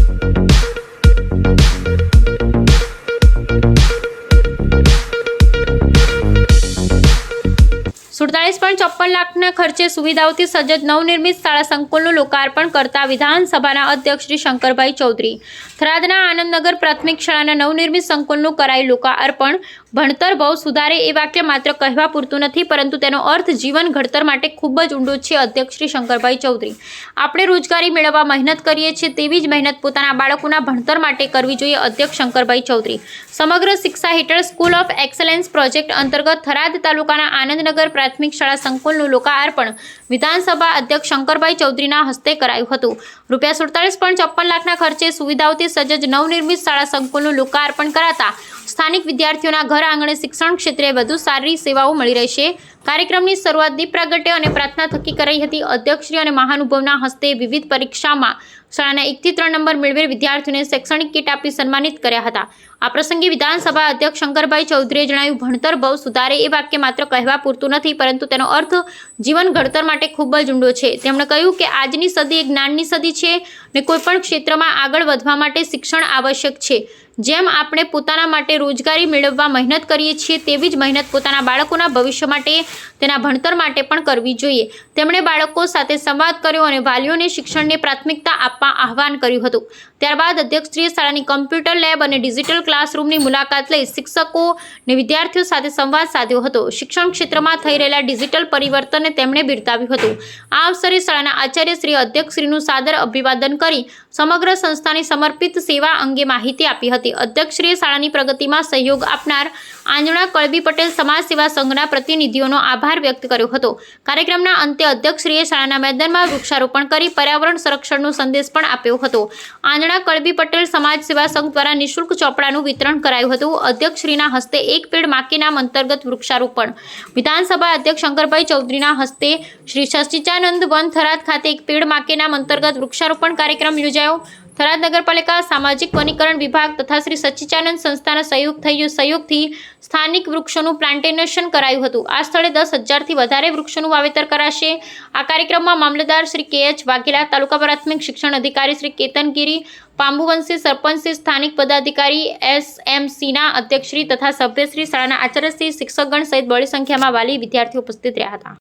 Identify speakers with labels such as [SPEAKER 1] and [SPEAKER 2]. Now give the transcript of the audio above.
[SPEAKER 1] ₹47.54 લાખના ખર્ચે સુવિધાઓથી સજ્જ નવનિર્મિત શાળા સંકુલનું લોકાર્પણ કરતા વિધાનસભાના અધ્યક્ષ શ્રી શંકરભાઈ ચૌધરી. થરાદના આનંદનગર પ્રાથમિક શાળાના નવનિર્મિત સંકુલનું કરાયું લોકાર્પણ. ભણતર બહુ સુધારે એ વાક્ય માત્ર કહેવા પૂરતું નથી, પરંતુ તેનો અર્થ જીવન ઘડતર માટે ખૂબ જ ઊંડો છે. અધ્યક્ષ શ્રી શંકરભાઈ ચૌધરી. આપણે રોજગારી મેળવવા મહેનત કરીએ છીએ, તેવી જ મહેનત પોતાના બાળકોના ભણતર માટે કરવી જોઈએ. અધ્યક્ષ શંકરભાઈ ચૌધરી. સમગ્ર શિક્ષા હેઠળ સ્કૂલ ઓફ એક્સેલન્સ પ્રોજેક્ટ અંતર્ગત થરાદ તાલુકાના આનંદનગર પ્રાથમિક શાળા સંકુલનું લોકાર્પણ વિધાનસભા અધ્યક્ષ શંકરભાઈ ચૌધરીના હસ્તે કરાયું હતું. ₹47.54 લાખના ખર્ચે સુવિધાઓથી સજ્જ નવનિર્મિત શાળા સંકુલનું લોકાર્પણ કરાતા સ્થાનિક વિદ્યાર્થીઓના ઘર આંગણે શિક્ષણ ક્ષેત્રે વધુ સારી સેવાઓ મળી રહેશે. કાર્યક્રમની શરૂઆત દીપ પ્રાગટ્ય અને પ્રાર્થના થકી કરાઈ હતી. અધ્યક્ષશ્રી અને મહાનુભાવના હસ્તે વિવિધ પરીક્ષામાં શાળાના 1 થી 3 નંબર મેળવેલ વિદ્યાર્થીઓને શૈક્ષણિક કીટ આપી સન્માનિત કર્યા હતા. આ પ્રસંગે વિધાનસભા અધ્યક્ષ શંકરભાઈ ચૌધરીએ જણાવ્યું, ભણતર બહુ સુધારે એ વાક્ય માત્ર કહેવા પૂરતું નથી, પરંતુ તેનો અર્થ જીવન ઘડતર માટે ખૂબ જ ઊંડો છે. તેમણે કહ્યું કે આજની સદી એ જ્ઞાનની સદી છે અને કોઈપણ ક્ષેત્રમાં આગળ વધવા માટે શિક્ષણ આવશ્યક છે. જેમ આપણે પોતાના માટે રોજગારી મેળવવા મહેનત કરીએ છીએ, તેવી જ મહેનત પોતાના બાળકોના ભવિષ્ય માટે, તેના ભણતર માટે પણ કરવી જોઈએ. તેમણે બાળકો સાથે સંવાદ કર્યો અને વાલીઓને શિક્ષણને પ્રાથમિકતા આપવા આહવાન કર્યું હતું. ત્યારબાદ અધ્યક્ષશ્રીએ શાળાની કમ્પ્યુટર લેબ અને ડિજિટલ ક્લાસરૂમની મુલાકાત લઈ શિક્ષકો અને વિદ્યાર્થીઓ સાથે સંવાદ સાધ્યો હતો. શિક્ષણ ક્ષેત્રમાં થઈ રહેલા ડિજિટલ પરિવર્તનને તેમણે બિરદાવ્યું હતું. આ અવસરે શાળાના આચાર્યશ્રી અધ્યક્ષશ્રીનું સાદર અભિવાદન કરી સમગ્ર સંસ્થાની સમર્પિત સેવા અંગે માહિતી આપી હતી. અધ્યક્ષશ્રીએ શાળાની પ્રગતિમાં સહયોગ આપનાર આંજણા કળબી પટેલ સમાજ સેવા સંઘના પ્રતિનિધિઓનો આભાર વ્યક્ત કર્યો હતો. કાર્યક્રમના અંતે અધ્યક્ષશ્રીએ શાળાના મેદાનમાં વૃક્ષારોપણ કરી પર્યાવરણ સંરક્ષણનો સંદેશ પણ આપ્યો હતો. આંજણા કળબી પટેલ સમાજ સેવા સંઘ દ્વારા નિઃશુલ્ક ચોપડાનું વિતરણ કરાયું હતું. અધ્યક્ષશ્રીના હસ્તે એક પેડ માકે નામ અંતર્ગત વૃક્ષારોપણ. વિધાનસભા અધ્યક્ષ શંકરભાઈ ચૌધરીના હસ્તે શ્રી સચ્ચિદાનંદ વન થરાદ ખાતે એક પેડ માકે નામ અંતર્ગત વૃક્ષારોપણ કાર્યક્રમ યોજાયો. થરાદ નગરપાલિકા, સામાજિક વનીકરણ વિભાગ તથા શ્રી સચ્ચિદાનંદ સંસ્થાના સહયોગથી સ્થાનિક વૃક્ષોનું પ્લાન્ટેશન કરાયું હતું. આ સ્થળે 10,000થી વધારે વૃક્ષોનું વાવેતર કરાશે. આ કાર્યક્રમમાં મામલતદાર શ્રી કે.એચ. વાઘેલા, તાલુકા પ્રાથમિક શિક્ષણ અધિકારી શ્રી કેતન ગીરી, પાંબુવંશી સરપંચશ્રી, સ્થાનિક પદાધિકારી, SMCના અધ્યક્ષશ્રી તથા સભ્યશ્રી, શાળાના આચાર્યશ્રી, શિક્ષકગણ સહિત બહોળી સંખ્યામાં વાલી વિદ્યાર્થીઓ ઉપસ્થિત રહ્યા હતા.